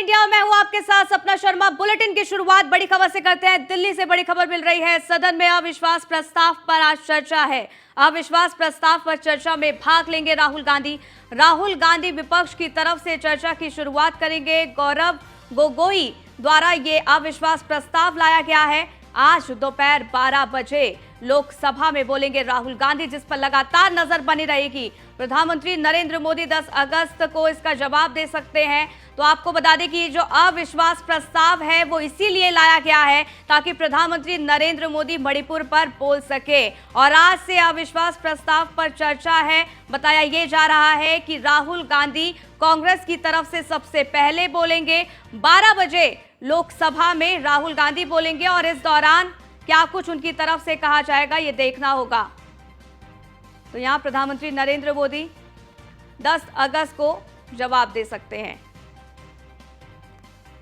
India, मैं हूं आपके साथ सपना शर्मा। बुलेटिन की शुरुआत बड़ी खबर से करते हैं। दिल्ली से बड़ी खबर मिल रही है। सदन में अविश्वास प्रस्ताव पर आज चर्चा है। अविश्वास प्रस्ताव पर चर्चा में भाग लेंगे राहुल गांधी। राहुल गांधी विपक्ष की तरफ से चर्चा की शुरुआत करेंगे। गौरव गोगोई द्वारा ये अविश्वास प्रस्ताव लाया गया है। आज दोपहर 12 बजे लोकसभा में बोलेंगे राहुल गांधी, जिस पर लगातार नजर बनी रहेगी। प्रधानमंत्री नरेंद्र मोदी 10 अगस्त को इसका जवाब दे सकते हैं। तो आपको बता दें कि जो अविश्वास प्रस्ताव है वो इसीलिए लाया गया है ताकि प्रधानमंत्री नरेंद्र मोदी मणिपुर पर बोल सके। और आज से अविश्वास प्रस्ताव पर चर्चा है। बताया ये जा रहा है कि राहुल गांधी कांग्रेस की तरफ से सबसे पहले बोलेंगे। 12 बजे लोकसभा में राहुल गांधी बोलेंगे और इस दौरान क्या कुछ उनकी तरफ से कहा जाएगा ये देखना होगा। तो यहां प्रधानमंत्री नरेंद्र मोदी 10 अगस्त को जवाब दे सकते हैं।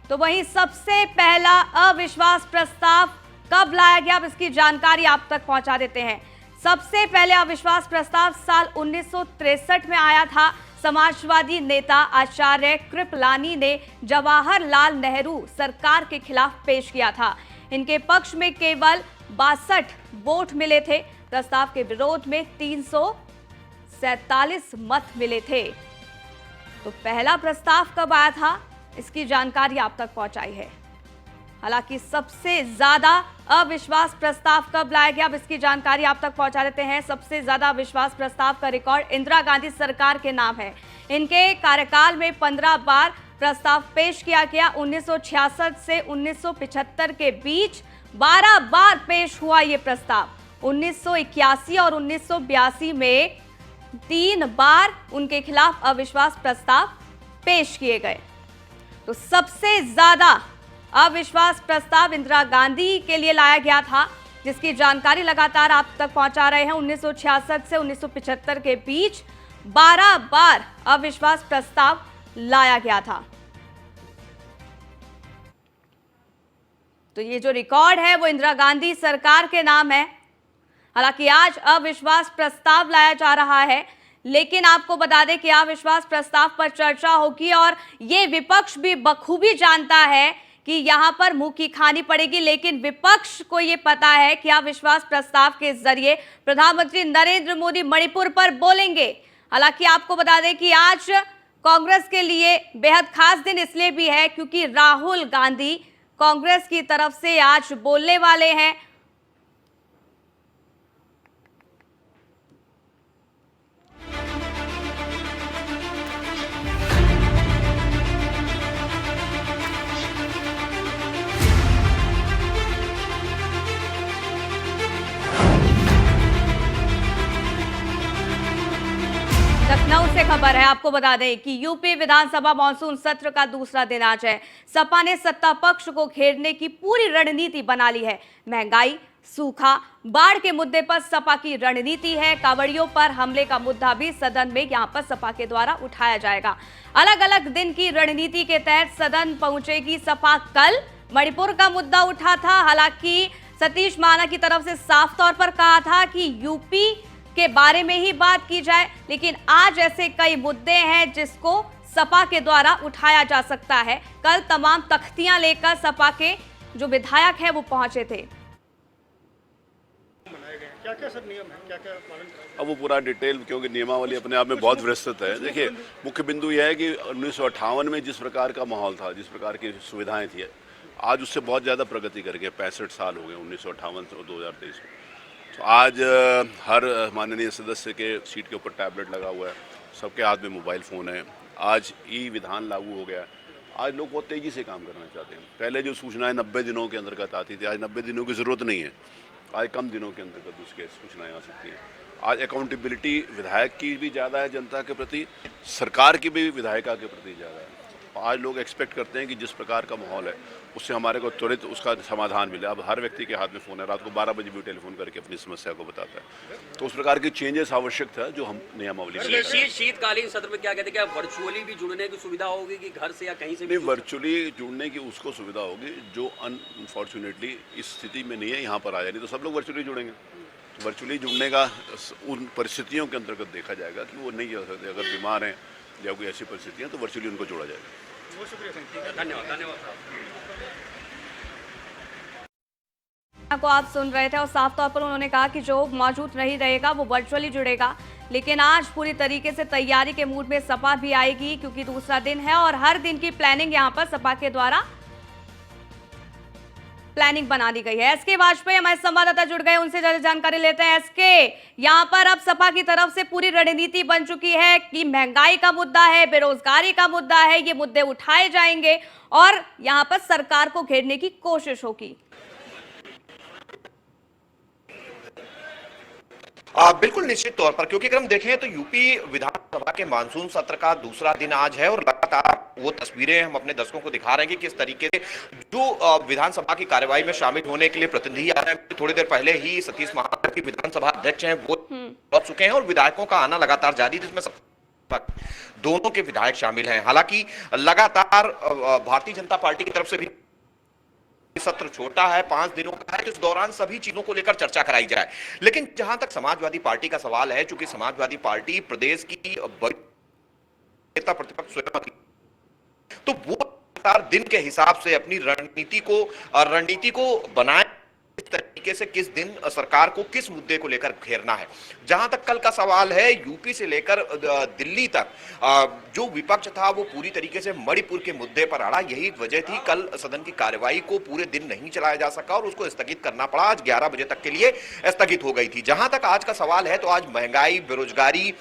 तो वहीं सबसे पहला अविश्वास प्रस्ताव कब लाया गया, अब इसकी जानकारी आप तक पहुंचा देते हैं। सबसे पहले अविश्वास प्रस्ताव साल 1963 में आया था। समाजवादी नेता आचार्य कृपलानी ने जवाहरलाल नेहरू सरकार के खिलाफ पेश किया था। इनके पक्ष में केवल 62 वोट मिले थे। प्रस्ताव के विरोध में 347 मत मिले थे। तो पहला प्रस्ताव कब आया था, इसकी जानकारी आप तक पहुंचाई है। हालांकि सबसे ज्यादा अविश्वास प्रस्ताव कब लाया गया, अब इसकी जानकारी आप तक पहुंचा देते हैं। सबसे ज्यादा अविश्वास प्रस्ताव का रिकॉर्ड इंदिरा गांधी सरकार के नाम है। इनके कार्यकाल में 15 बार प्रस्ताव पेश किया गया। 1966 से 1975 के बीच 12 बार पेश हुआ ये प्रस्ताव। 1981 और 1982 में 3 बार उनके खिलाफ अविश्वास प्रस्ताव पेश किए गए। तो सबसे ज्यादा अविश्वास प्रस्ताव इंदिरा गांधी के लिए लाया गया था, जिसकी जानकारी लगातार आप तक पहुंचा रहे हैं। 1966 से 1975 के बीच 12 बार अविश्वास प्रस्ताव लाया गया था। तो ये जो रिकॉर्ड है वो इंदिरा गांधी सरकार के नाम है। हालांकि आज अविश्वास प्रस्ताव लाया जा रहा है, लेकिन आपको बता दें कि अविश्वास प्रस्ताव पर चर्चा होगी और ये विपक्ष भी बखूबी जानता है कि यहां पर मुंह की खानी पड़ेगी। लेकिन विपक्ष को यह पता है कि अविश्वास प्रस्ताव के जरिए प्रधानमंत्री नरेंद्र मोदी मणिपुर पर बोलेंगे। हालांकि आपको बता दें कि आज कांग्रेस के लिए बेहद खास दिन इसलिए भी है क्योंकि राहुल गांधी कांग्रेस की तरफ से आज बोलने वाले हैं। लखनऊ से खबर है, आपको बता दें कि यूपी विधानसभा मानसून सत्र का दूसरा दिन आज है। सपा ने सत्ता पक्ष को घेरने की पूरी रणनीति बना ली है। महंगाई, सूखा, बाढ़ के मुद्दे पर सपा की रणनीति है। कांवड़ियों पर हमले का मुद्दा भी सदन में यहां पर सपा के द्वारा उठाया जाएगा। अलग अलग दिन की रणनीति के तहत सदन पहुंचेगी सपा। कल मणिपुर का मुद्दा उठा था। हालांकि सतीश महाना की तरफ से साफ तौर पर कहा था कि यूपी के बारे में ही बात की जाए, लेकिन आज ऐसे कई मुद्दे हैं जिसको सपा के द्वारा उठाया जा सकता है। कल तमाम तख्तियां लेकर सपा के जो विधायक हैं वो पहुंचे थे। क्या-क्या सर नियम है, क्या-क्या पालन करें? अब वो पूरा डिटेल, क्योंकि नियमावली अपने आप में बहुत विस्तृत है। देखिए, मुख्य बिंदु यह है कि 1958 में जिस प्रकार का माहौल था, जिस प्रकार की सुविधाएं थी, आज उससे बहुत ज़्यादा प्रगति करके 65 साल हो गए 1958 से 2023 में। तो आज हर माननीय सदस्य के सीट के ऊपर टैबलेट लगा हुआ है, सबके हाथ में मोबाइल फ़ोन है। आज ई विधान लागू हो गया है। आज लोग बहुत तेज़ी से काम करना चाहते हैं। पहले जो सूचनाएं 90 दिनों के अंतर्गत आती थी, आज 90 दिनों की ज़रूरत नहीं है। आज कम दिनों के अंतर्गत उसके सूचनाएं आ सकती हैं। आज अकाउंटेबिलिटी विधायक की भी ज़्यादा है जनता के प्रति, सरकार की भी विधायिका के प्रति ज़्यादा है। आज लोग एक्सपेक्ट करते हैं कि जिस प्रकार का माहौल है उससे हमारे को त्वरित उसका समाधान मिले। अब हर व्यक्ति के हाथ में फ़ोन है, रात को 12 बजे भी टेलीफोन करके अपनी समस्या को बताता है। तो उस प्रकार के चेंजेस आवश्यक था जो हम नियमावली में। शीतकालीन सत्र में क्या कहते हैं, क्या वर्चुअली भी जुड़ने की सुविधा होगी कि घर से या कहीं से भी? नहीं, वर्चुअली जुड़ने की उसको सुविधा होगी जो अनफॉर्चुनेटली इस स्थिति में नहीं है, यहाँ पर आ जाए। नहीं तो सब लोग वर्चुअली जुड़ेंगे। तो वर्चुअली जुड़ने का उन परिस्थितियों के अंतर्गत देखा जाएगा कि वो नहीं जा सकते। अगर बीमार हैं या कोई ऐसी परिस्थितियाँ तो वर्चुअली उनको जोड़ा जाएगा। बहुत शुक्रिया सर, ठीक है। धन्यवाद धन्यवाद। को आप सुन रहे थे और साफ तौर पर उन्होंने कहा कि जो मौजूद नहीं रहेगा वो वर्चुअली जुड़ेगा, लेकिन आज पूरी तरीके से तैयारी के मूड में सपा भी आएगी क्योंकि दूसरा दिन है और हर दिन की प्लानिंग यहां पर सपा के द्वारा प्लानिंग बना दी गई है। एसके वाजपेयी हमारे संवाददाता जुड़ गए, उनसे ज्यादा जानकारी लेते हैं। एसके, यहां पर अब सपा की तरफ से पूरी रणनीति बन चुकी है कि महंगाई का मुद्दा है, बेरोजगारी का मुद्दा है, ये मुद्दे उठाए जाएंगे और यहां पर सरकार को घेरने की कोशिश होगी। बिल्कुल निश्चित तौर पर, क्योंकि अगर हम देखें तो यूपी विधानसभा के मानसून सत्र का दूसरा दिन आज है और लगातार वो तस्वीरें हम अपने दर्शकों को दिखा रहे हैं कि किस तरीके से जो विधानसभा की कार्यवाही में शामिल होने के लिए प्रतिनिधि आ रहे हैं। थोड़ी देर पहले ही सतीश महाना की विधानसभा अध्यक्ष हैं वो पहुंच चुके हैं और विधायकों का आना लगातार जारी, जिसमें दोनों के विधायक शामिल हैं। हालांकि लगातार भारतीय जनता पार्टी की तरफ से भी सत्र छोटा है, 5 दिनों का है, इस दौरान सभी चीजों को लेकर चर्चा कराई जाए। लेकिन जहां तक समाजवादी पार्टी का सवाल है, चूंकि समाजवादी पार्टी प्रदेश की नेता प्रतिपक्ष स्वयं, तो वो दिन के हिसाब से अपनी रणनीति को बनाए इस तरीके से किस दिन सरकार को किस मुद्दे को लेकर घेरना है। जहां तक कल का सवाल है, यूपी से लेकर दिल्ली तक जो विपक्ष था वो पूरी तरीके से मणिपुर के मुद्दे पर अड़ा। यही वजह थी कल सदन की कार्यवाही को पूरे दिन नहीं चलाया जा सका और उसको स्थगित करना पड़ा। आज 11 बजे तक के लिए स्थगित हो गई थी। जहां तक आज का सवाल है, तो आज महंगाई, बेरोजगारी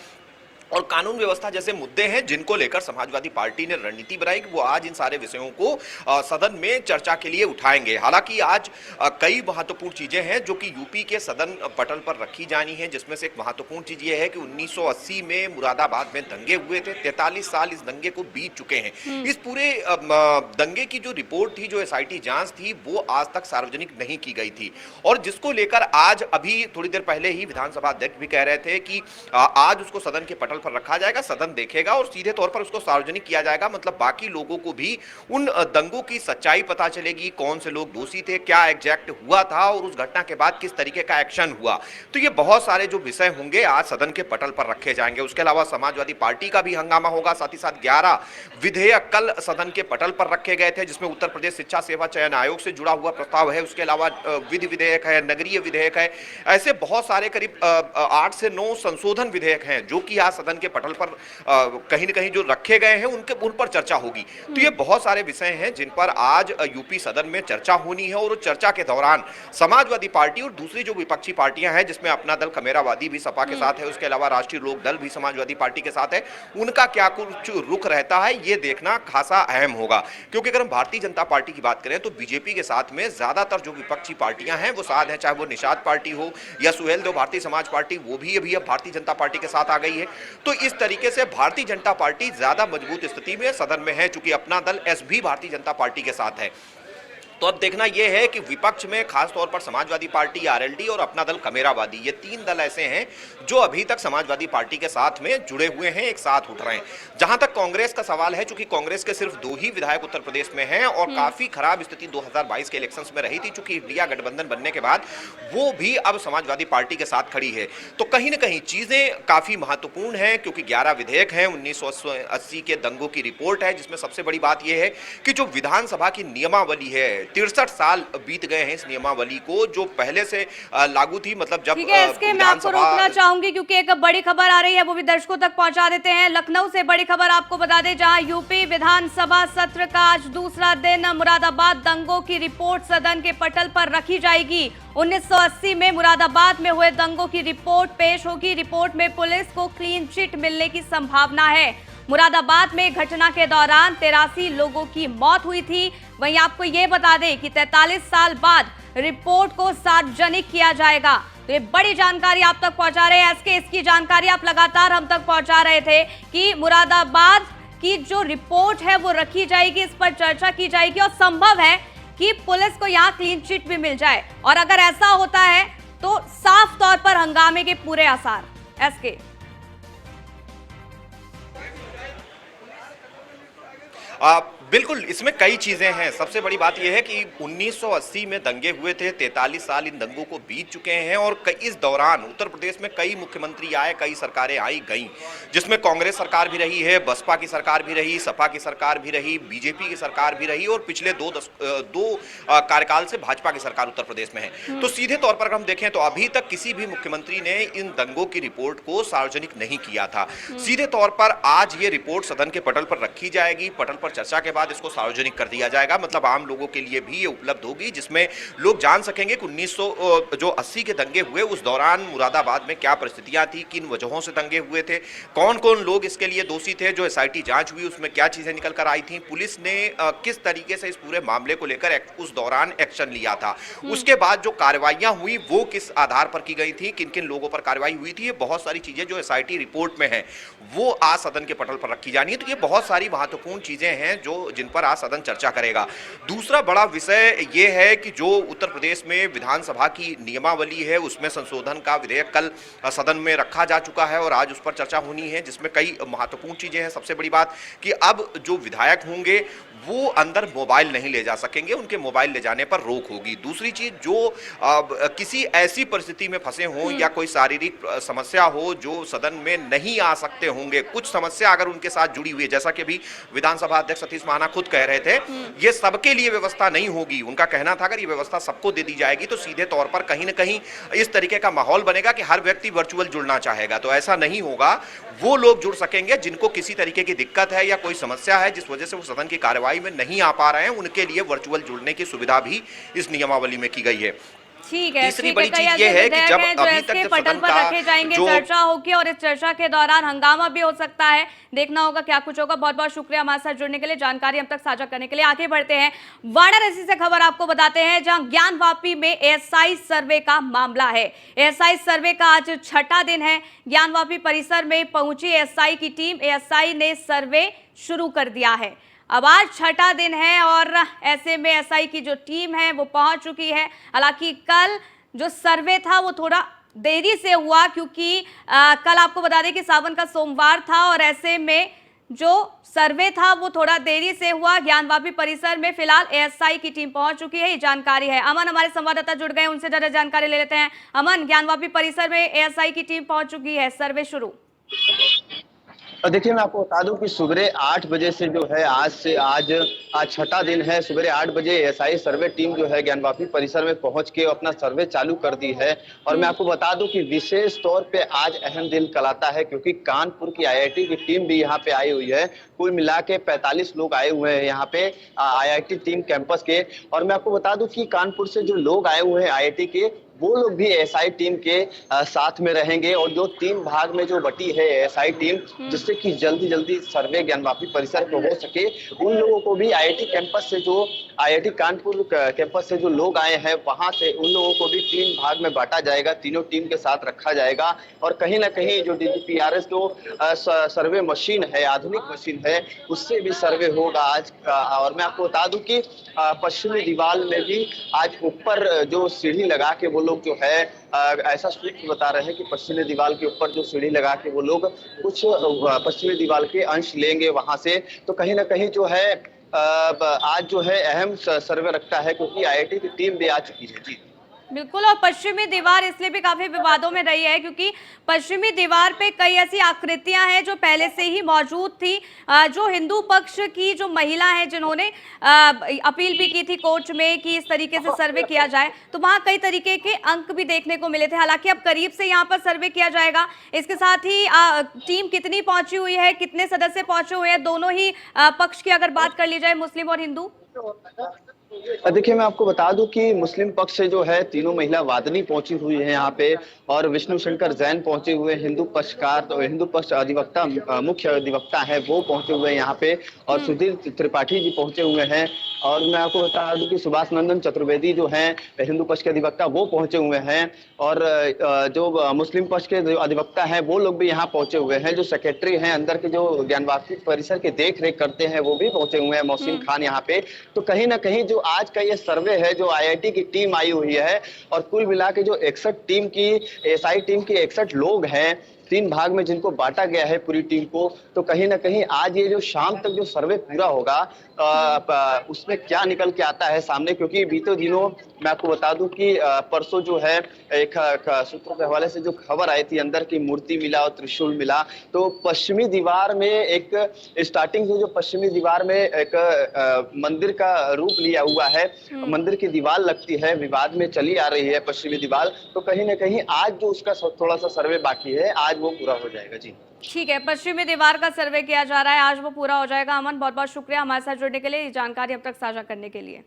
और कानून व्यवस्था जैसे मुद्दे हैं जिनको लेकर समाजवादी पार्टी ने रणनीति बनाई कि वो आज इन सारे विषयों को सदन में चर्चा के लिए उठाएंगे। हालांकि आज कई महत्वपूर्ण चीजें हैं जो कि यूपी के सदन पटल पर रखी जानी है, जिसमें से एक महत्वपूर्ण चीज ये है कि 1980 में मुरादाबाद में दंगे हुए थे। 43 साल इस दंगे को बीत चुके हैं। इस पूरे दंगे की जो रिपोर्ट थी, जो SIT जांच थी, वो आज तक सार्वजनिक नहीं की गई थी और जिसको लेकर आज अभी थोड़ी देर पहले ही विधानसभा अध्यक्ष भी कह रहे थे कि आज उसको सदन के पटल पर रखा जाएगा, सदन देखेगा और सीधे तौर पर उसको सार्वजनिक किया जाएगा। मतलब बाकी लोगों को भी उन दंगों की सच्चाई पता चलेगी, कौन से लोग दोषी थे, क्या एग्जैक्ट हुआ था और उस घटना के बाद किस तरीके का एक्शन हुआ। तो ये बहुत सारे जो विषय होंगे आज सदन के पटल पर रखे जाएंगे। उसके अलावा समाजवादी पार्टी का भी हंगामा होगा। साथ ही साथ 11 विधेयक कल सदन के पटल पर रखे गए थे, जिसमें उत्तर प्रदेश शिक्षा सेवा चयन आयोग से जुड़ा हुआ प्रस्ताव है। उसके अलावा विधि विधेयक है, नगरीय विधेयक है, ऐसे बहुत सारे करीब 8 से 9 संशोधन विधेयक हैं जो कि आज सदन के पटल पर कहीं न कहीं जो रखे गए हैं उन पर चर्चा होगी। तो ये बहुत सारे विषय हैं जिन पर आज यूपी सदन में चर्चा होनी है और उस चर्चा के दौरान समाजवादी पार्टी और दूसरी जो विपक्षी पार्टियां हैं, जिसमें अपना दल कमेरावादी भी सपा के साथ है, उसके अलावा राष्ट्रीय लोक दल भी समाजवादी पार्टी के साथ है, उनका क्या कुछ रुख रहता है ये देखना खासा अहम होगा। क्योंकि अगर हम भारतीय जनता पार्टी की बात करें तो बीजेपी के साथ में ज्यादातर जो विपक्षी पार्टियां हैं वो साथ हैं, चाहे वो निषाद पार्टी हो या सुहेल देव भारतीय समाज पार्टी, वो भी अभी अब भारतीय जनता पार्टी के साथ आ गई है। तो इस तरीके से भारतीय जनता पार्टी ज्यादा मजबूत स्थिति में सदन में है, चूंकि अपना दल एस भी भारतीय जनता पार्टी के साथ है। तो अब देखना यह है कि विपक्ष में खास तौर पर समाजवादी पार्टी, RLD और अपना दल कमेरावादी, ये 3 दल ऐसे हैं जो अभी तक समाजवादी पार्टी के साथ में जुड़े हुए हैं, एक साथ उठ रहे हैं। जहां तक कांग्रेस का सवाल है, चूंकि कांग्रेस के सिर्फ 2 ही विधायक उत्तर प्रदेश में हैं और काफी खराब स्थिति 2022 के इलेक्शंस में रही थी, चूंकि इंडिया गठबंधन बनने के बाद वो भी अब समाजवादी पार्टी के साथ खड़ी है। तो कहीं ना कहीं चीजें काफी महत्वपूर्ण है, क्योंकि 11 विधेयक हैं, 1980 के दंगों की रिपोर्ट है, जिसमें सबसे बड़ी बात यह है कि जो विधानसभा की नियमावली है, 63 साल बीत गए हैं इस नियमावली को, जो पहले से लागू थी। मतलब जब मैं आपको रोकना चाहूंगी क्योंकि एक बड़ी खबर आ रही है, वो भी दर्शकों तक पहुंचा देते हैं। लखनऊ से बड़ी खबर आपको बता दें, जहां यूपी विधानसभा सत्र का आज दूसरा दिन, मुरादाबाद दंगों की रिपोर्ट सदन के पटल पर रखी जाएगी। 1980 में मुरादाबाद में हुए दंगों की रिपोर्ट पेश होगी। रिपोर्ट में पुलिस को क्लीन चिट मिलने की संभावना है। मुरादाबाद में घटना के दौरान 83 लोगों की मौत हुई थी। वहीं आपको ये बता दें कि 43 साल बाद रिपोर्ट को सार्वजनिक किया जाएगा। तो ये बड़ी जानकारी आप तक पहुंचा रहे हैं एसके, इसकी जानकारी आप लगातार हम तक पहुंचा रहे थे कि मुरादाबाद की जो रिपोर्ट है वो रखी जाएगी, इस पर चर्चा की जाएगी और संभव है कि पुलिस को यहाँ क्लीन चिट भी मिल जाए। और अगर ऐसा होता है तो साफ तौर पर हंगामे के पूरे आसार। एसके बिल्कुल, इसमें कई चीजें हैं। सबसे बड़ी बात यह है कि 1980 में दंगे हुए थे, 43 साल इन दंगों को बीत चुके हैं और इस दौरान उत्तर प्रदेश में कई मुख्यमंत्री आए, कई सरकारें आई गईं, जिसमें कांग्रेस सरकार भी रही है, बसपा की सरकार भी रही, सपा की सरकार भी रही, बीजेपी की सरकार भी रही और पिछले दो कार्यकाल से भाजपा की सरकार उत्तर प्रदेश में है। तो सीधे तौर पर हम देखें तो अभी तक किसी भी मुख्यमंत्री ने इन दंगों की रिपोर्ट को सार्वजनिक नहीं किया था। सीधे तौर पर आज ये रिपोर्ट सदन के पटल पर रखी जाएगी, पटल पर चर्चा के बाद इसको सार्वजनिक कर दिया जाएगा, मतलब आम लोगों के लिए भी ये उपलब्ध होगी, जिसमें लोग जान सकेंगे कि 1980 के दंगे हुए उस दौरान मुरादाबाद में क्या परिस्थितियां थी, किन वजहों से दंगे हुए थे, कौन कौन लोग इसके लिए दोषी थे, जो एसआईटी जांच हुई उसमें क्या चीजें निकल कर आई थी, पुलिस ने किस तरीके से इस पूरे मामले को लेकर उस दौरान एक्शन लिया था, उसके बाद जो कार्रवाइयां हुई वो किस आधार पर की गई थी, किन किन लोगों पर कार्रवाई हुई थी, ये बहुत सारी चीजें जो एसआईटी रिपोर्ट में है वो आज सदन के पटल पर रखी जानी है। तो ये बहुत सारी महत्वपूर्ण चीजें हैं जो जिन पर आज सदन चर्चा करेगा। दूसरा बड़ा विषय यह है कि जो उत्तर प्रदेश में विधानसभा की नियमावली है उसमें संशोधन का विधेयक कल सदन में रखा जा चुका है और आज उस पर चर्चा होनी है, जिसमें कई महत्वपूर्ण चीजें हैं। सबसे बड़ी बात कि अब जो विधायक होंगे वो अंदर मोबाइल नहीं ले जा सकेंगे, उनके मोबाइल ले जाने पर रोक होगी। दूसरी चीज, जो किसी ऐसी परिस्थिति में फंसे हों या कोई शारीरिक समस्या हो जो सदन में नहीं आ सकते होंगे, कुछ समस्या अगर उनके साथ जुड़ी हुई है, जैसा कि अभी विधानसभा अध्यक्ष सतीश महाना खुद कह रहे थे, ये सबके लिए व्यवस्था नहीं होगी। उनका कहना था अगर ये व्यवस्था सबको दे दी जाएगी तो सीधे तौर पर कहीं ना कहीं इस तरीके का माहौल बनेगा कि हर व्यक्ति वर्चुअल जुड़ना चाहेगा, तो ऐसा नहीं होगा। वो लोग जुड़ सकेंगे जिनको किसी तरीके की दिक्कत है या कोई समस्या है जिस वजह से वो सदन की कार्यवाही में नहीं आ पा रहे हैं, उनके लिए वर्चुअल जुड़ने की सुविधा भी इस नियमावली में की गई है। ठीक है। तीसरी बड़ी चीज ये है कि जब अभी तक जब पटल पर रखे जाएंगे, चर्चा होगी और इस चर्चा के दौरान हंगामा भी हो सकता है, देखना होगा क्या कुछ होगा। बहुत बहुत शुक्रिया हमारे साथ जुड़ने के लिए, जानकारी हम तक साझा करने के लिए। आगे बढ़ते हैं, वाराणसी से खबर आपको बताते हैं जहां ज्ञानवापी में एएसआई सर्वे का मामला है। एएसआई सर्वे का आज छठा दिन है। ज्ञानवापी परिसर में पहुंची एएसआई की टीम, एएसआई ने सर्वे शुरू कर दिया है। अब आज छठा दिन है और ऐसे में एसआई की जो टीम है वो पहुंच चुकी है। हालांकि कल जो सर्वे था वो थोड़ा देरी से हुआ क्योंकि कल आपको बता दें कि सावन का सोमवार था और ऐसे में जो सर्वे था वो थोड़ा देरी से हुआ। ज्ञानवापी परिसर में फिलहाल एएसआई की टीम पहुंच चुकी है, ये जानकारी है। अमन हमारे संवाददाता जुड़ गए, उनसे ज्यादा जानकारी ले लेते हैं। अमन, ज्ञानवापी परिसर में एएसआई की टीम पहुंच चुकी है, सर्वे शुरू। देखिए, मैं आपको बता दूं कि सुबह 8 बजे से जो है आज छठा दिन है। सुबह 8 बजे एएसआई सर्वे टीम जो है ज्ञानवापी परिसर में पहुंच के अपना सर्वे चालू कर दी है। और मैं आपको बता दूं कि विशेष तौर पे आज अहम दिन कहलाता है क्योंकि कानपुर की आईआईटी की टीम भी यहाँ पे आई हुई है। कुल मिला के 45 लोग आए हुए हैं यहाँ पे आईआईटी टीम कैंपस के। और मैं आपको बता दूं कि कानपुर से जो लोग आए हुए हैं आईआईटी के, वो लोग भी एएसआई टीम के साथ में रहेंगे। और जो 3 भाग में जो बटी है एएसआई टीम, जिससे कि जल्दी सर्वे ज्ञानवापी परिसर को हो सके, उन लोगों को भी आईआईटी कैंपस से जो आईआईटी कानपुर कैंपस से जो लोग आए हैं वहां से उन लोगों को भी 3 भाग में बांटा जाएगा, तीनों टीम के साथ रखा जाएगा। और कहीं ना कहीं जो डीजीपीआरएस जो सर्वे मशीन है, आधुनिक मशीन है, उससे भी सर्वे होगा आज। और मैं आपको बता दूं कि पश्चिमी दीवार में भी आज ऊपर जो सीढ़ी लगा के वो लोग जो है ऐसा सूत्र बता रहे हैं कि पश्चिमी दीवार के ऊपर जो सीढ़ी लगा के वो लोग कुछ पश्चिमी दीवार के अंश लेंगे वहां से। तो कहीं ना कहीं जो है आज जो है अहम सर्वे रखता है क्योंकि आईआईटी की टीम भी आ चुकी है। जी बिल्कुल, और पश्चिमी दीवार इसलिए भी काफी विवादों में रही है क्योंकि पश्चिमी दीवार पे कई ऐसी आकृतियां हैं जो पहले से ही मौजूद थी। जो हिंदू पक्ष की जो महिला है जिन्होंने अपील भी की थी कोर्ट में कि इस तरीके से सर्वे किया जाए, तो वहां कई तरीके के अंक भी देखने को मिले थे। हालांकि अब करीब से यहाँ पर सर्वे किया जाएगा। इसके साथ ही टीम कितनी पहुंची हुई है, कितने सदस्य पहुंचे हुए हैं, दोनों ही पक्ष की अगर बात कर ली जाए, मुस्लिम और हिंदू? देखिए, मैं आपको बता दूं कि मुस्लिम पक्ष से जो है तीनों महिला वादनी पहुंची हुई है यहाँ पे और विष्णु शंकर जैन पहुंचे हुए। हिंदू पक्षकार तो हिंदू पक्ष अधिवक्ता मुख्य अधिवक्ता है वो पहुंचे हुए हैं यहाँ पे और सुधीर त्रिपाठी जी पहुंचे हुए हैं। और मैं आपको बता दूं कि सुभाष नंदन चतुर्वेदी जो हैं हिंदू पक्ष के अधिवक्ता वो पहुंचे हुए हैं और जो मुस्लिम पक्ष के अधिवक्ता हैं वो लोग भी यहाँ पहुंचे हुए हैं। जो सेक्रेटरी हैं अंदर के जो ज्ञानवापी परिसर की देख रेख करते हैं वो भी पहुंचे हुए हैं, मोहसिन खान यहाँ पे। तो कहीं ना कहीं जो आज का ये सर्वे है जो आईआईटी की टीम आई हुई है और कुल मिला के जो 61 टीम की एएसआई टीम की 61 लोग हैं 3 भाग में जिनको बांटा गया है पूरी टीम को। तो कहीं ना कहीं आज ये जो शाम तक जो सर्वे पूरा होगा उसमें क्या निकल के आता है सामने, क्योंकि बीते दिनों मैं आपको बता दूं कि परसों जो है एक सूत्रों के हवाले से जो खबर आई थी अंदर की मूर्ति मिला और त्रिशूल मिला, तो पश्चिमी दीवार में एक स्टार्टिंग से जो पश्चिमी दीवार में एक मंदिर का रूप लिया हुआ है, मंदिर की दीवार लगती है, विवाद में चली आ रही है पश्चिमी दीवार। तो कहीं ना कहीं आज जो उसका थोड़ा सा सर्वे बाकी है, आज वो पूरा हो जाएगा। जी ठीक है, पश्चिमी दीवार का सर्वे किया जा रहा है, आज वो पूरा हो जाएगा। अमन, बहुत बहुत शुक्रिया हमारे साथ जुड़ने के लिए, ये जानकारी अब तक साझा करने के लिए।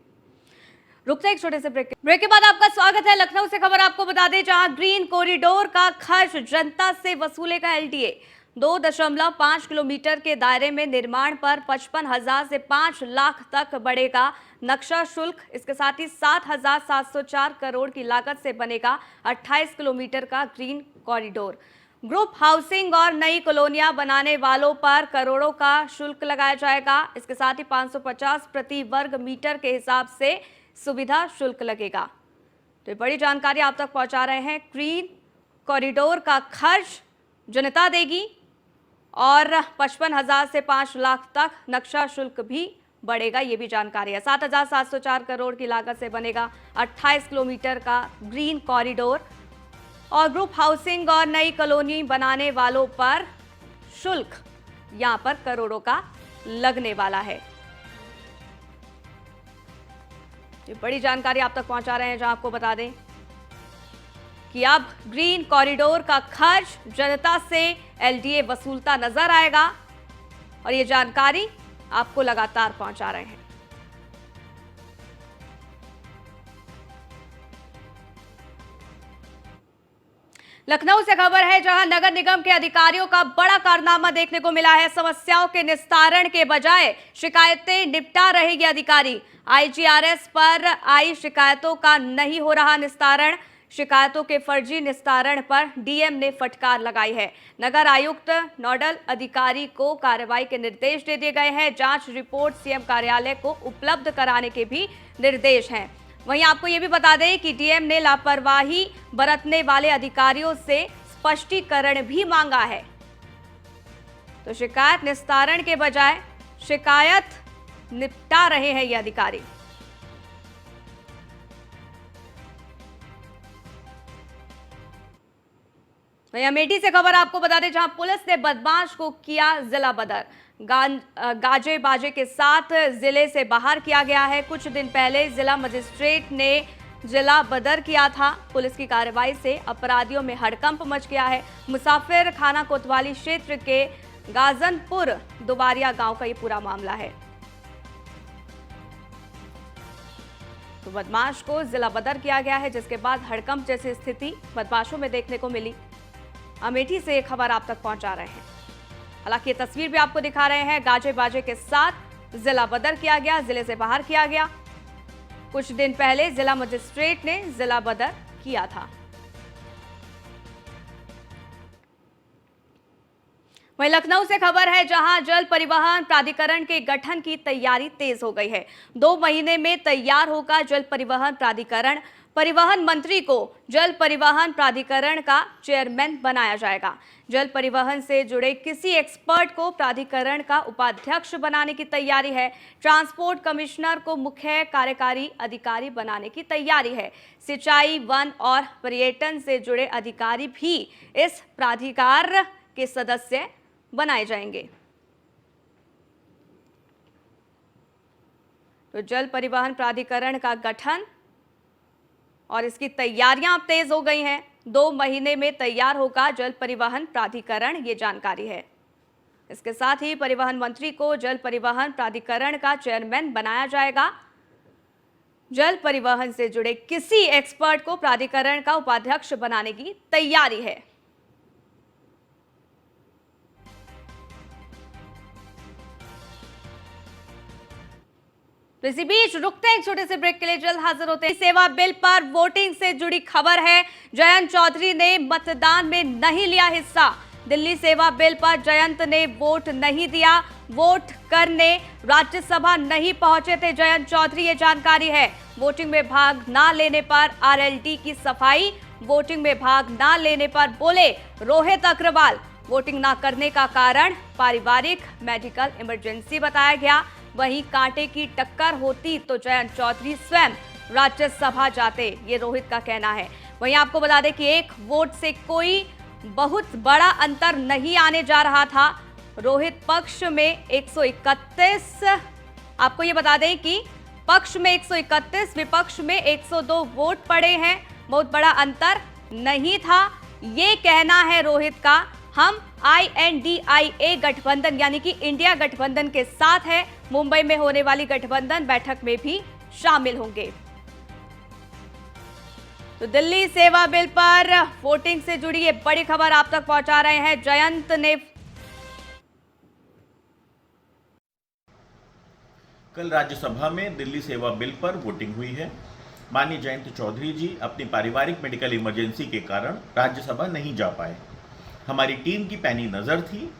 रुकते हैं एक छोटे से ब्रेक के बाद आपका स्वागत है। लखनऊ से खबर आपको बता दें, जहां ग्रीन कॉरिडोर का खर्च जनता से वसूलेगा एलडीए। 2.5 किलोमीटर के दायरे में निर्माण पर 55,000 से 5 लाख तक बढ़ेगा नक्शा शुल्क। इसके साथ ही 7,704 करोड़ की लागत से बनेगा 28 किलोमीटर का ग्रीन कॉरिडोर। ग्रुप हाउसिंग और नई कॉलोनियां बनाने वालों पर करोड़ों का शुल्क लगाया जाएगा। इसके साथ ही 550 प्रति वर्ग मीटर के हिसाब से सुविधा शुल्क लगेगा। तो बड़ी जानकारी आप तक पहुंचा रहे हैं। ग्रीन कॉरिडोर का खर्च जनता देगी और 55,000 से 5 लाख तक नक्शा शुल्क भी बढ़ेगा, ये भी जानकारी है। 7,704 करोड़ की लागत से बनेगा 28 किलोमीटर का ग्रीन कॉरिडोर और ग्रुप हाउसिंग और नई कॉलोनी बनाने वालों पर शुल्क यहां पर करोड़ों का लगने वाला है। ये बड़ी जानकारी आप तक पहुंचा रहे हैं, जहां आपको बता दें कि अब ग्रीन कॉरिडोर का खर्च जनता से एलडीए वसूलता नजर आएगा और ये जानकारी आपको लगातार पहुंचा रहे हैं। लखनऊ से खबर है, जहां नगर निगम के अधिकारियों का बड़ा कारनामा देखने को मिला है। समस्याओं के निस्तारण के बजाय शिकायतें निपटा रहे ये अधिकारी। आईजीआरएस पर आई शिकायतों का नहीं हो रहा निस्तारण। शिकायतों के फर्जी निस्तारण पर डीएम ने फटकार लगाई है। नगर आयुक्त नोडल अधिकारी को कार्रवाई के निर्देश दे दिए गए हैं। जांच रिपोर्ट सीएम कार्यालय को उपलब्ध कराने के भी निर्देश हैं। वहीं आपको ये भी बता दें कि डीएम ने लापरवाही बरतने वाले अधिकारियों से स्पष्टीकरण भी मांगा है। तो शिकायत निस्तारण के बजाय शिकायत निपटा रहे हैं ये अधिकारी। वहीं अमेठी से खबर आपको बता दें, जहां पुलिस ने बदमाश को किया जिला बदर। गाजे बाजे के साथ जिले से बाहर किया गया है। कुछ दिन पहले जिला मजिस्ट्रेट ने जिला बदर किया था। पुलिस की कार्रवाई से अपराधियों में हड़कंप मच गया है। मुसाफिर खाना कोतवाली क्षेत्र के गाजनपुर दुबारिया गांव का ये पूरा मामला है। तो बदमाश को जिला बदर किया गया है, जिसके बाद हड़कंप जैसी स्थिति बदमाशों में देखने को मिली। अमेठी से ये खबर आप तक पहुंचा रहे हैं। हालांकि ये तस्वीर भी आपको दिखा रहे हैं, गाजे बाजे के साथ जिला बदर किया गया, जिले से बाहर किया गया। कुछ दिन पहले जिला मजिस्ट्रेट ने जिला बदर किया था। वहीं लखनऊ से खबर है, जहां जल परिवहन प्राधिकरण के गठन की तैयारी तेज हो गई है। 2 महीने में तैयार होगा जल परिवहन प्राधिकरण। परिवहन मंत्री को जल परिवहन प्राधिकरण का चेयरमैन बनाया जाएगा। जल परिवहन से जुड़े किसी एक्सपर्ट को प्राधिकरण का उपाध्यक्ष बनाने की तैयारी है। ट्रांसपोर्ट कमिश्नर को मुख्य कार्यकारी अधिकारी बनाने की तैयारी है। सिंचाई, वन और पर्यटन से जुड़े अधिकारी भी इस प्राधिकार के सदस्य बनाए जाएंगे। तो जल परिवहन प्राधिकरण का गठन और इसकी तैयारियां अब तेज हो गई हैं। 2 महीने में तैयार होगा जल परिवहन प्राधिकरण, ये जानकारी है। इसके साथ ही परिवहन मंत्री को जल परिवहन प्राधिकरण का चेयरमैन बनाया जाएगा। जल परिवहन से जुड़े किसी एक्सपर्ट को प्राधिकरण का उपाध्यक्ष बनाने की तैयारी है। तो इसी बीच रुकते हैं एक छोटे से ब्रेक के लिए, जल्द हाजिर होते हैं। सेवा बिल पर वोटिंग से जुड़ी खबर है, जयंत चौधरी ने मतदान में नहीं लिया हिस्सा। दिल्ली सेवा बिल पर जयंत ने वोट नहीं दिया। वोट करने राज्यसभा नहीं पहुंचे थे जयंत चौधरी, ये जानकारी है। वोटिंग में भाग न लेने पर आरएलडी की सफाई वोटिंग में भाग ना लेने पर बोले रोहित अग्रवाल। वोटिंग ना करने का कारण पारिवारिक मेडिकल इमरजेंसी बताया गया। वहीं कांटे की टक्कर होती तो जयंत चौधरी स्वयं राज्यसभा जाते, ये रोहित का कहना है। वहीं आपको बता दें कि एक वोट से कोई बहुत बड़ा अंतर नहीं आने जा रहा था। रोहित पक्ष में 131, आपको ये बता दें कि पक्ष में 131, विपक्ष में 102 वोट पड़े हैं। बहुत बड़ा अंतर नहीं था, ये कहना है रोहित का। हम INDIA गठबंधन यानी कि इंडिया गठबंधन के साथ है। मुंबई में होने वाली गठबंधन बैठक में भी शामिल होंगे। तो दिल्ली सेवा बिल पर वोटिंग से जुड़ी ये बड़ी खबर आप तक पहुंचा रहे हैं जयंत ने। कल राज्यसभा में दिल्ली सेवा बिल पर वोटिंग हुई है। माननीय जयंत चौधरी जी अपनी पारिवारिक मेडिकल इमरजेंसी के कारण राज्यसभा नहीं जा पाए। हमारी टीम की पैनी नजर थी,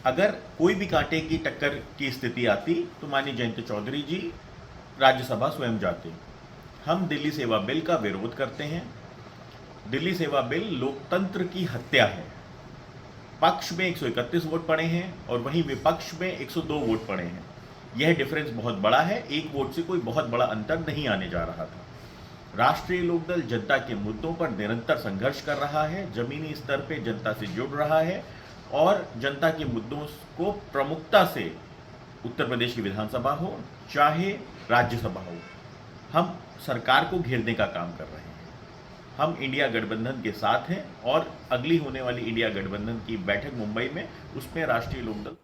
अगर कोई भी कांटे की टक्कर की स्थिति आती तो माननीय जयंत चौधरी जी राज्यसभा स्वयं जाते। हम दिल्ली सेवा बिल का विरोध करते हैं। दिल्ली सेवा बिल लोकतंत्र की हत्या है। पक्ष में 131 वोट पड़े हैं और वहीं विपक्ष में 102 वोट पड़े हैं। यह डिफरेंस बहुत बड़ा है। एक वोट से कोई बहुत बड़ा अंतर नहीं आने जा रहा था। राष्ट्रीय लोकदल जनता के मुद्दों पर निरंतर संघर्ष कर रहा है, जमीनी स्तर पे जनता से जुड़ रहा है और जनता के मुद्दों को प्रमुखता से उत्तर प्रदेश की विधानसभा हो चाहे राज्यसभा हो, हम सरकार को घेरने का काम कर रहे हैं। हम इंडिया गठबंधन के साथ हैं और अगली होने वाली इंडिया गठबंधन की बैठक मुंबई में, उसमें राष्ट्रीय लोकदल।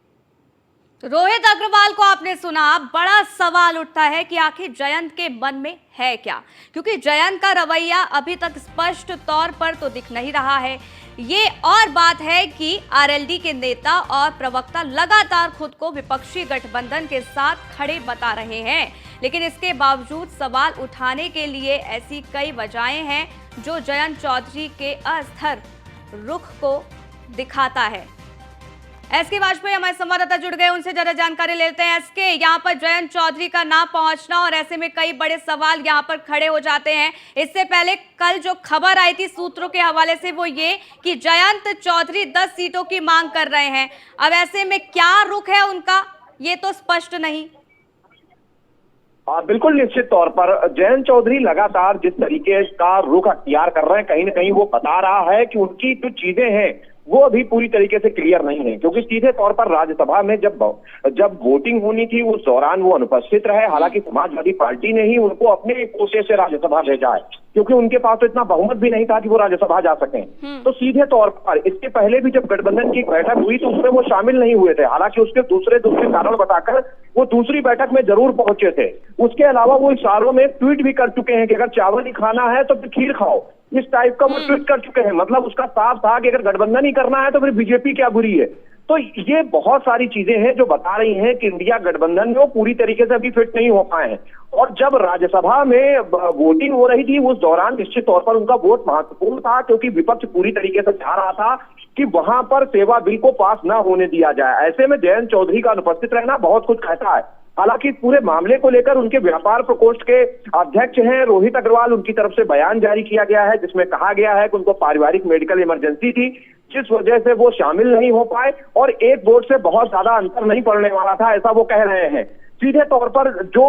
रोहित अग्रवाल को आपने सुना। बड़ा सवाल उठता है कि आखिर जयंत के मन में है क्या, क्योंकि जयंत का रवैया अभी तक स्पष्ट तौर पर तो दिख नहीं रहा है। ये और बात है कि RLD के नेता और प्रवक्ता लगातार खुद को विपक्षी गठबंधन के साथ खड़े बता रहे हैं, लेकिन इसके बावजूद सवाल उठाने के लिए ऐसी कई वजहें हैं जो जयंत चौधरी के अस्थिर रुख को दिखाता है। SK वाजपेयी हमारे संवाददाता जुड़ गए, उनसे ज्यादा जानकारी लेते हैं। SK, यहाँ पर जयंत चौधरी का ना पहुंचना और ऐसे में कई बड़े सवाल यहाँ पर खड़े हो जाते हैं। इससे पहले कल जो खबर आई थी सूत्रों के हवाले से वो ये कि जयंत चौधरी 10 सीटों की मांग कर रहे हैं। अब ऐसे में क्या रुख है उनका, ये तो स्पष्ट नहीं। बिल्कुल निश्चित तौर पर जयंत चौधरी लगातार जिस तरीके का रुख अख्तियार कर रहे हैं, कहीं ना कहीं वो बता रहा है कि उनकी जो चीजें हैं वो अभी पूरी तरीके से क्लियर नहीं है। क्योंकि सीधे तौर पर राज्यसभा में जब वोटिंग होनी थी उस दौरान वो अनुपस्थित रहे। हालांकि समाजवादी पार्टी ने ही उनको अपने कोटे से राज्यसभा भेजा है, क्योंकि उनके पास तो इतना बहुमत भी नहीं था कि वो राज्यसभा जा सकें। तो सीधे तौर पर इसके पहले भी जब गठबंधन की बैठक हुई तो उसमें वो शामिल नहीं हुए थे। हालांकि उसके दूसरे कारण बताकर वो दूसरी बैठक में जरूर पहुंचे थे। उसके अलावा वो इशारों में ट्वीट भी कर चुके हैं कि अगर चावल ही खाना है तो फिर खीर खाओ, इस टाइप का वो ट्वीट कर चुके हैं। मतलब उसका साफ था कि अगर गठबंधन ही करना है तो फिर बीजेपी क्या बुरी है। तो ये बहुत सारी चीजें हैं जो बता रही हैं कि इंडिया गठबंधन में वो पूरी तरीके से अभी फिट नहीं हो पाए हैं। और जब राज्यसभा में वोटिंग हो रही थी उस दौरान निश्चित तौर पर उनका वोट महत्वपूर्ण था, क्योंकि विपक्ष पूरी तरीके से चाह रहा था कि वहां पर सेवा बिल को पास ना होने दिया जाए। ऐसे में जयंत चौधरी का अनुपस्थित रहना बहुत कुछ कहता है। हालांकि इस पूरे मामले को लेकर उनके व्यापार प्रकोष्ठ के अध्यक्ष हैं रोहित अग्रवाल, उनकी तरफ से बयान जारी किया गया है जिसमें कहा गया है कि उनको पारिवारिक मेडिकल इमरजेंसी थी, जिस वजह से वो शामिल नहीं हो पाए और एक वोट से बहुत ज्यादा अंतर नहीं पड़ने वाला था, ऐसा वो कह रहे हैं। सीधे तौर पर जो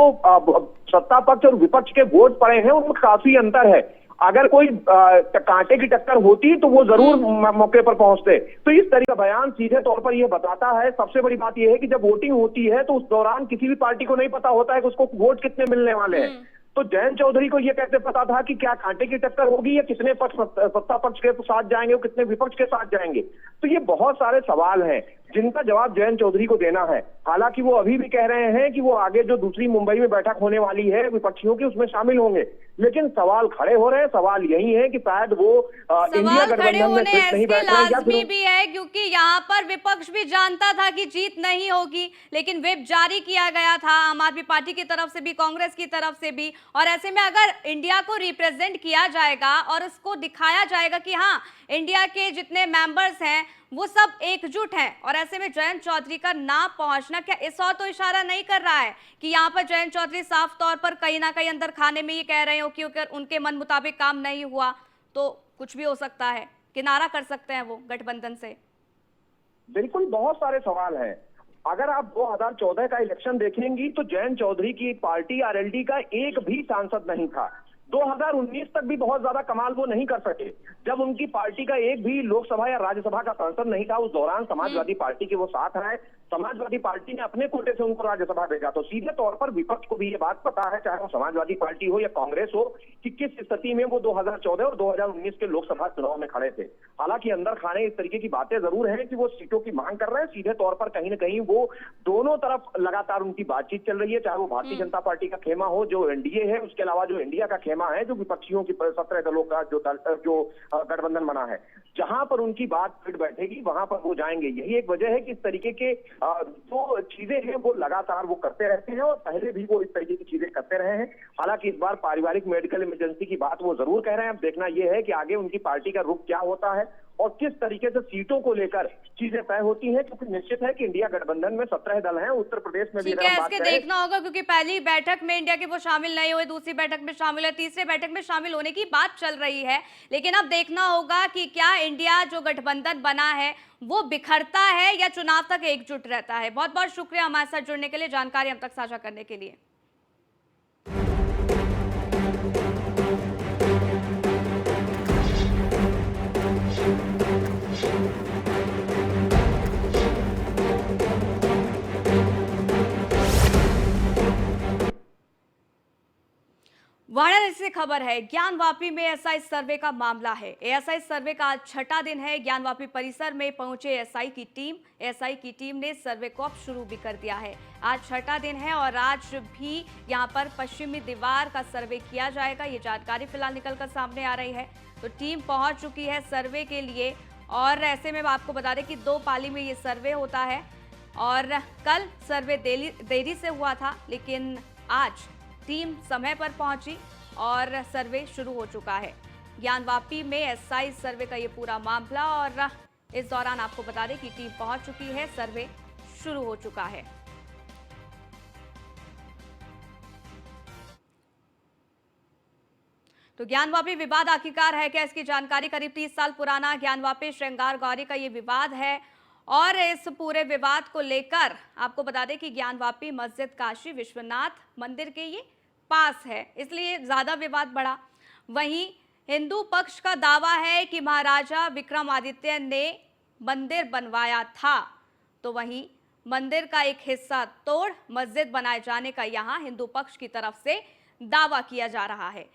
सत्ता पक्ष और विपक्ष के वोट पड़े हैं उनमें काफी अंतर है। अगर कोई कांटे की टक्कर होती तो वो जरूर मौके पर पहुंचते। तो इस तरह का बयान सीधे तौर पर यह बताता है। सबसे बड़ी बात यह है कि जब वोटिंग होती है तो उस दौरान किसी भी पार्टी को नहीं पता होता है कि उसको वोट कितने मिलने वाले हैं। तो जयंत चौधरी को यह कैसे पता था कि क्या कांटे की टक्कर होगी या कितने पक्ष सत्ता पक्ष के साथ जाएंगे और कितने विपक्ष के साथ जाएंगे। तो ये बहुत सारे सवाल हैं जिनका जवाब जयंत चौधरी को देना है। हालांकि वो अभी भी कह रहे हैं कि वो आगे जो दूसरी मुंबई में बैठक होने वाली है विपक्षियों की उसमें शामिल होंगे, लेकिन सवाल खड़े हो रहे हैं। सवाल यही है कि शायद वो इंडिया गठबंधन में फिट नहीं बैठ रहे हैं। लाजमी भी है क्योंकि यहाँ पर विपक्ष भी जानता था कि जीत नहीं होगी, लेकिन व्हिप जारी किया गया था आम आदमी पार्टी की तरफ से भी, कांग्रेस की तरफ से भी। और ऐसे में अगर इंडिया को रिप्रेजेंट किया जाएगा और उसको दिखाया जाएगा कि हाँ इंडिया के जितने मेंबर्स हैं वो सब एकजुट हैं, और ऐसे में जयंत चौधरी का ना पहुंचना क्या इस और तो इशारा नहीं कर रहा है कि यहाँ पर जयंत चौधरी साफ तौर पर कहीं ना कहीं अंदर खाने में ये कह रहे हो कि उनके मन मुताबिक काम नहीं हुआ। तो कुछ भी हो सकता है, किनारा कर सकते हैं वो गठबंधन से। बिल्कुल, बहुत सारे सवाल हैं। अगर आप 2014 का इलेक्शन देखेंगी तो जयंत चौधरी की पार्टी आरएलडी का एक भी सांसद नहीं था। 2019 तक भी बहुत ज्यादा कमाल वो नहीं कर सके, जब उनकी पार्टी का एक भी लोकसभा या राज्यसभा का सांसद नहीं था। उस दौरान समाजवादी पार्टी के वो साथ आए, समाजवादी पार्टी ने अपने कोटे से उनको राज्यसभा भेजा। तो सीधे तौर पर विपक्ष को भी ये बात पता है, चाहे वो समाजवादी पार्टी हो या कांग्रेस हो, कि किस स्थिति में वो 2014 और 2019 के लोकसभा चुनाव में खड़े थे। हालांकि अंदर खाने इस तरीके की बातें जरूर हैं कि वो सीटों की मांग कर रहे हैं। सीधे तौर पर कहीं ना कहीं वो दोनों तरफ लगातार उनकी बातचीत चल रही है, चाहे वो भारतीय जनता पार्टी का खेमा हो जो एनडीए है, उसके अलावा जो इंडिया का खेमा है जो विपक्षियों की 17 दलों का जो गठबंधन बना है। जहां पर उनकी बात फिट बैठेगी वहां पर वो जाएंगे। यही एक वजह है कि इस तरीके के जो चीजें हैं वो लगातार वो करते रहते हैं और पहले भी वो इस तरीके की चीजें करते रहे हैं। हालांकि इस बार पारिवारिक मेडिकल इमरजेंसी की बात वो जरूर कह रहे हैं। अब देखना यह है कि आगे उनकी पार्टी का रुख क्या होता है और किस तरीके से सीटों को लेकर चीजें तय होती हैं, क्योंकि निश्चित है कि इंडिया गठबंधन में 17 दल हैं। उत्तर प्रदेश में भी ठीक है, इसके देखना होगा, क्योंकि पहली बैठक में इंडिया के वो शामिल नहीं हुए, दूसरी बैठक में शामिल है, तीसरी बैठक में शामिल होने की बात चल रही है। लेकिन अब देखना होगा कि क्या इंडिया जो गठबंधन बना है वो बिखरता है या चुनाव तक एकजुट रहता है। बहुत बहुत शुक्रिया हमारे साथ जुड़ने के लिए, जानकारी हम तक साझा करने के लिए। वाराणसी से खबर है, ज्ञानवापी में एएसआई सर्वे का मामला है। एएसआई सर्वे का आज छठा दिन है। ज्ञानवापी परिसर में पहुंचे एएसआई की टीम ने सर्वे को अब शुरू भी कर दिया है। आज छठा दिन है और आज भी यहां पर पश्चिमी दीवार का सर्वे किया जाएगा। ये जानकारी फिलहाल निकलकर सामने आ रही है। तो टीम पहुंच चुकी है सर्वे के लिए और ऐसे में आपको बता दें कि 2 पाली में ये सर्वे होता है और कल सर्वे देरी से हुआ था, लेकिन आज टीम समय पर पहुंची और सर्वे शुरू हो चुका है। ज्ञानवापी में एएसआई सर्वे का ये पूरा मामला और इस दौरान आपको बता दें कि टीम पहुंच चुकी है, सर्वे शुरू हो चुका है। तो ज्ञानवापी विवाद आखिरकार है क्या, इसकी जानकारी। करीब 30 साल पुराना ज्ञानवापी श्रृंगार गौरी का ये विवाद है और इस पूरे विवाद को लेकर आपको बता दें कि ज्ञानवापी मस्जिद काशी विश्वनाथ मंदिर के ये पास है, इसलिए ज्यादा विवाद बढ़ा। वहीं हिंदू पक्ष का दावा है कि महाराजा विक्रमादित्य ने मंदिर बनवाया था, तो वहीं मंदिर का एक हिस्सा तोड़ मस्जिद बनाए जाने का यहां हिंदू पक्ष की तरफ से दावा किया जा रहा है।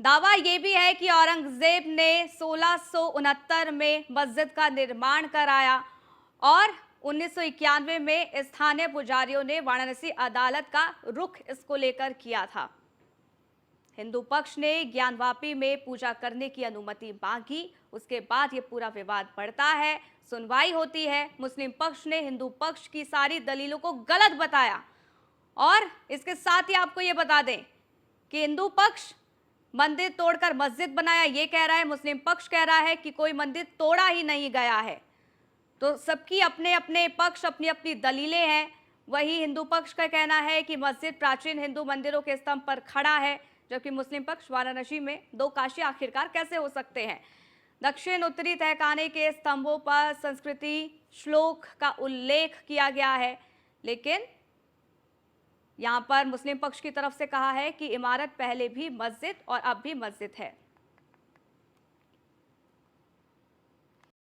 दावा यह भी है कि औरंगजेब ने 1669 में मस्जिद का निर्माण कराया और 1991 में स्थानीय पुजारियों ने वाराणसी अदालत का रुख इसको लेकर किया था। हिंदू पक्ष ने ज्ञानवापी में पूजा करने की अनुमति मांगी, उसके बाद ये पूरा विवाद बढ़ता है, सुनवाई होती है। मुस्लिम पक्ष ने हिंदू पक्ष की सारी दलीलों को गलत बताया और इसके साथ ही आपको ये बता दें कि हिंदू पक्ष मंदिर तोड़कर मस्जिद बनाया ये कह रहा है, मुस्लिम पक्ष कह रहा है कि कोई मंदिर तोड़ा ही नहीं गया है। तो सबकी अपने अपने पक्ष, अपनी अपनी दलीलें हैं। वही हिंदू पक्ष का कहना है कि मस्जिद प्राचीन हिंदू मंदिरों के स्तंभ पर खड़ा है, जबकि मुस्लिम पक्ष वाराणसी में 2 काशी आखिरकार कैसे हो सकते हैं। दक्षिण उत्तरी तहखाने के स्तंभों पर संस्कृति श्लोक का उल्लेख किया गया है, लेकिन यहां पर मुस्लिम पक्ष की तरफ से कहा है कि इमारत पहले भी मस्जिद और अब भी मस्जिद है।